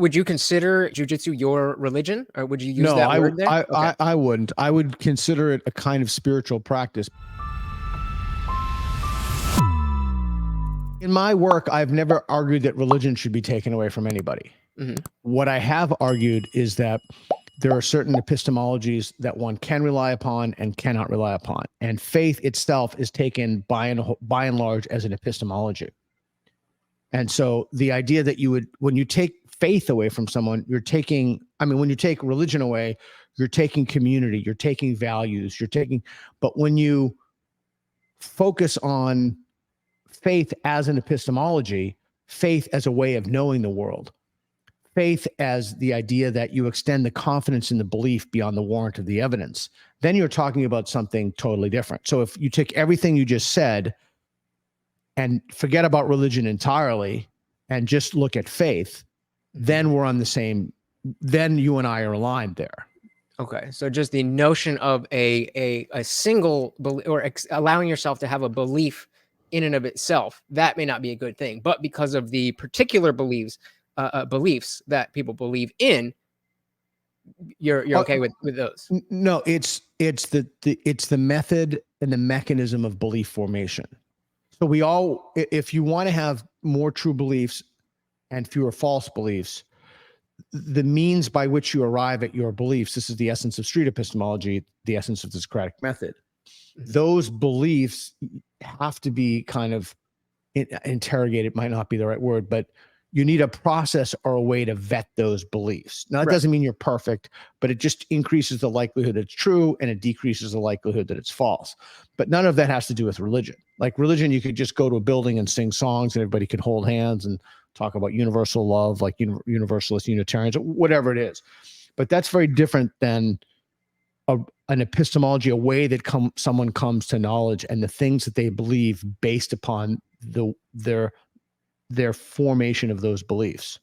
Would you consider jujitsu your religion, or would you use No, that word there? I wouldn't. I would consider it a kind of spiritual practice. In my work, I've never argued that religion should be taken away from anybody. What I have argued is that there are certain epistemologies that one can rely upon and cannot rely upon. And faith itself is taken by and large as an epistemology. And so the idea that you would, when you take faith away from someone, you're taking, I mean, when you take religion away, you're taking community, you're taking values, but when you focus on faith as an epistemology, faith as a way of knowing the world, faith as the idea that you extend the confidence in the belief beyond the warrant of the evidence, then you're talking about something totally different. So if you take everything you just said and forget about religion entirely and just look at faith, then we're on the same, then you and I are aligned there. Okay. So just the notion of a single belief, or allowing yourself to have a belief in and of itself, that may not be a good thing, but because of the particular beliefs that people believe in, you're okay with those. No, it's the method and the mechanism of belief formation. So we all, if you want to have more true beliefs and fewer false beliefs, the means by which you arrive at your beliefs, this is the essence of street epistemology, the essence of the Socratic method. Those beliefs have to be kind of interrogated, might not be the right word, but you need a process or a way to vet those beliefs. Now, that doesn't mean you're perfect, but it just increases the likelihood it's true and it decreases the likelihood that it's false. But none of that has to do with religion. Like religion, you could just go to a building and sing songs and everybody could hold hands and talk about universal love, like universalist Unitarians, whatever it is. But that's very different than an epistemology, a way that someone comes to knowledge and the things that they believe based upon their formation of those beliefs.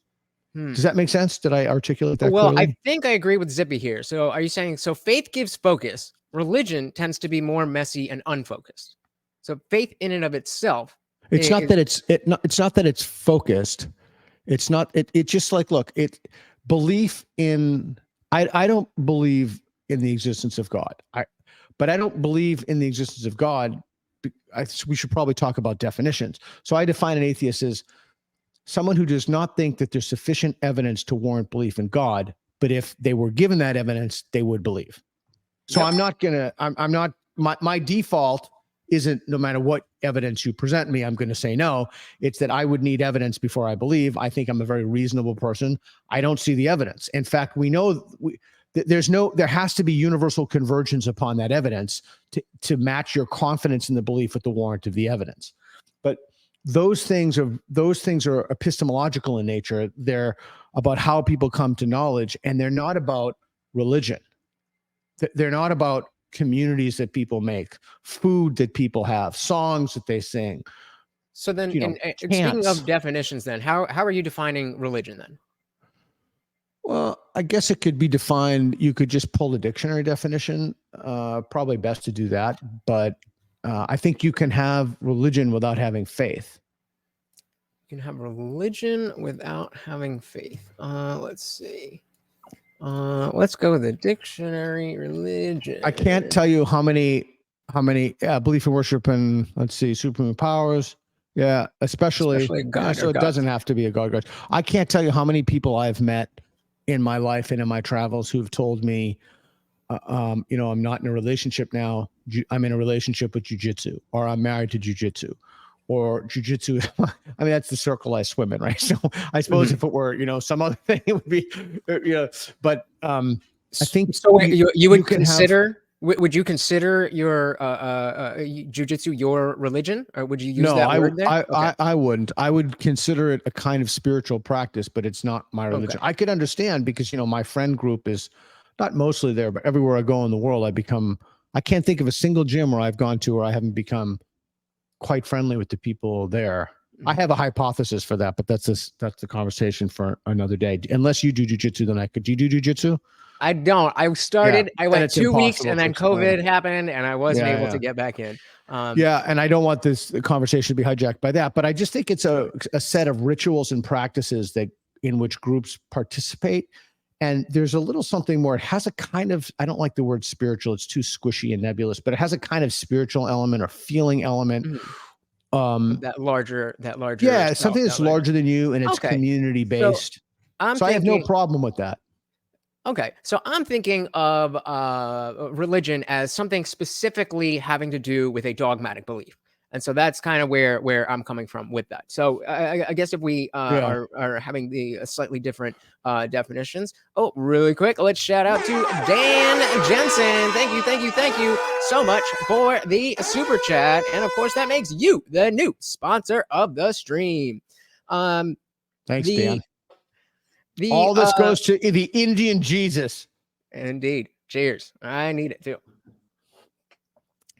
Does that make sense? Did I articulate that clearly? I think I agree with Zippy here. So are you saying, so faith gives focus, religion tends to be more messy and unfocused? So faith in and of itself, it's not that it's focused. It's not, it just like, look, belief in, I don't believe in the existence of God. But I don't believe in the existence of God. We should probably talk about definitions. So I define an atheist as someone who does not think that there's sufficient evidence to warrant belief in God, but if they were given that evidence, they would believe. So I'm not, my default isn't, no matter what evidence you present me, I'm going to say no. It's that I would need evidence before I believe. I think I'm a very reasonable person. I don't see the evidence. In fact, we know there has to be universal convergence upon that evidence to match your confidence in the belief with the warrant of the evidence. But those things are epistemological in nature. They're about how people come to knowledge, and they're not about religion. They're not about communities that people make, food that people have, songs that they sing. So then, speaking of definitions, then how are you defining religion then? Well, I guess it could be defined. You could just pull the dictionary definition. Probably best to do that. But I think you can have religion without having faith. You can have religion without having faith. Let's see. Let's go with the dictionary. Religion. I can't tell you how many belief in worship and, let's see, supreme powers. Yeah, especially God. So it doesn't have to be a God. I can't tell you how many people I've met in my life and in my travels who've told me, I'm not in a relationship now. I'm in a relationship with jujitsu, or I'm married to jujitsu, or jujitsu. I mean, that's the circle I swim in, right? So I suppose if it were, some other thing, it would be, but I think so. You would consider. Would you consider your jujitsu your religion, or would you use that word there? I wouldn't. I would consider it a kind of spiritual practice, but it's not my religion. Okay. I could understand because, my friend group is not mostly there, but everywhere I go in the world, I can't think of a single gym where I've gone to where I haven't become quite friendly with the people there. I have a hypothesis for that, but that's the conversation for another day. Unless you do jujitsu, then could you do jujitsu? I don't. I went 2 weeks and then COVID happened and I wasn't able to get back in. And I don't want this conversation to be hijacked by that, but I just think it's a set of rituals and practices that groups participate. And there's a little something more. It has a kind of, I don't like the word spiritual. It's too squishy and nebulous, but it has a kind of spiritual element or feeling element. That larger Yeah, self, something that's larger than you, and it's community based. So I have no problem with that. Okay, so I'm thinking of religion as something specifically having to do with a dogmatic belief, and so that's kind of where I'm coming from with that. So I guess if we are having the slightly different definitions. Oh, really quick, let's shout out to Dan Jensen. Thank you so much for the super chat, and of course that makes you the new sponsor of the stream. Thanks, Dan. All this goes to the Indian Jesus. Indeed. Cheers. I need it too.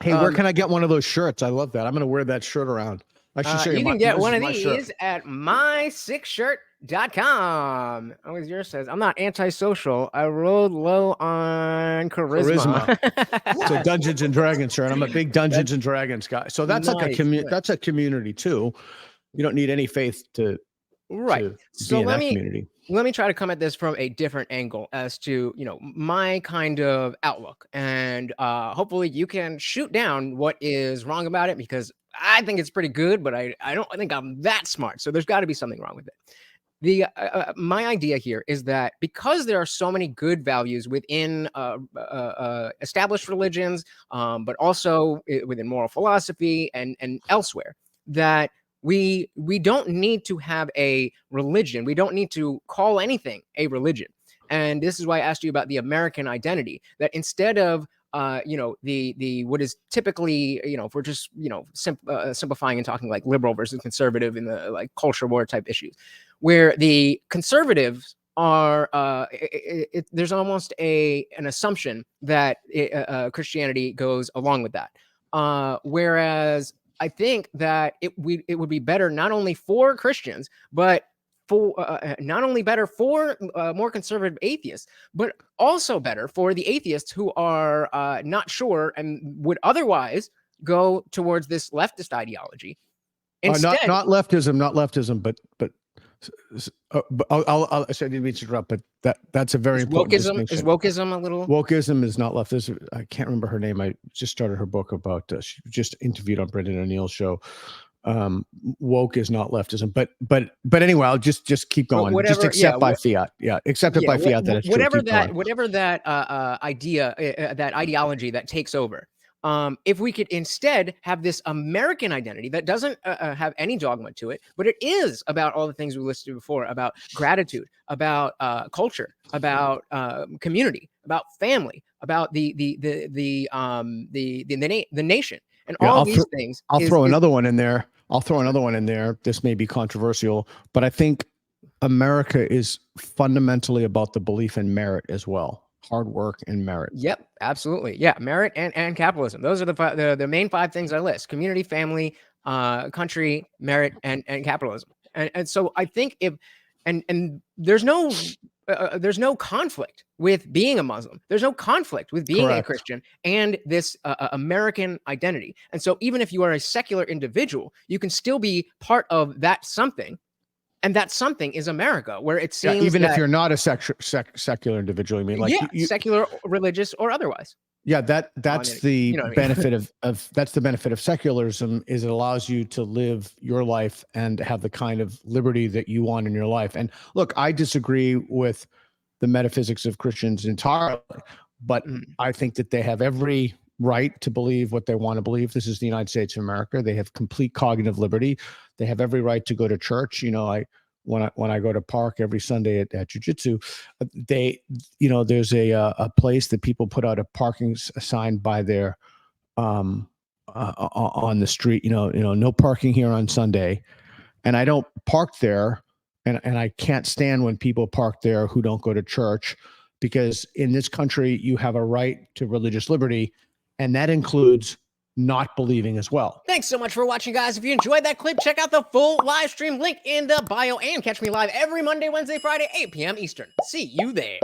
Hey, where can I get one of those shirts? I love that. I'm going to wear that shirt around. I should show you. You can get one of these at mysickshirt.com. Oh, as yours says, I'm not antisocial. I rode low on charisma. It's a Dungeons and Dragons shirt. I'm a big Dungeons and Dragons guy. So that's like a that's a community too. You don't need any faith to so be in that community. Let me try to come at this from a different angle as to, my kind of outlook. And hopefully you can shoot down what is wrong about it, because I think it's pretty good, but I don't think I'm that smart. So there's got to be something wrong with it. My idea here is that because there are so many good values within established religions, but also within moral philosophy and elsewhere, that we don't need to have a religion. We don't need to call anything a religion. And this is why I asked you about the American identity, that instead of the what is typically, if we're just simplifying and talking like liberal versus conservative in the like culture war type issues, where the conservatives are there's almost an assumption that Christianity goes along with that, whereas I think that it would be better not only for Christians, but for not only better for more conservative atheists, but also better for the atheists who are not sure and would otherwise go towards this leftist ideology. Instead, not leftism, but I said I didn't mean to interrupt, but that's a very important distinction. Is wokeism a little? Wokeism is not leftist. I can't remember her name. I just started her book about. She just interviewed on Brendan O'Neill's show. Woke is not leftism, but anyway, I'll just keep going. Whatever, just accept by fiat. Yeah, accept it by fiat that it's whatever true. Whatever that idea, that ideology that takes over. If we could instead have this American identity that doesn't have any dogma to it, but it is about all the things we listed before, about gratitude, about culture, about community, about family, about the nation, and all these things. I'll throw another one in there. This may be controversial, but I think America is fundamentally about the belief in merit as well. Hard work and merit. Yep, absolutely. Yeah, merit and capitalism. Those are the main 5 things I list: community, family, country, merit, and capitalism. And so I think there's no conflict with being a Muslim. There's no conflict with being a Christian and this American identity. And so even if you are a secular individual, you can still be part of that something. And that something is America, where it seems even if you're not a secular individual, I mean, like secular, religious, or otherwise. Yeah, that's the benefit of that's the benefit of secularism, is it allows you to live your life and have the kind of liberty that you want in your life. And look, I disagree with the metaphysics of Christians entirely, but I think that they have every right to believe what they want to believe. This is the United States of America. They have complete cognitive liberty. They have every right to go to church. When I go to park every Sunday at jiu-jitsu, there's a place that people put out a parking sign by their on the street, no parking here on Sunday. And I don't park there, and I can't stand when people park there who don't go to church, because in this country you have a right to religious liberty, and that includes not believing as well. Thanks so much for watching, guys. If you enjoyed that clip, check out the full live stream link in the bio, and catch me live every Monday, Wednesday, Friday, 8 p.m. Eastern. See you there.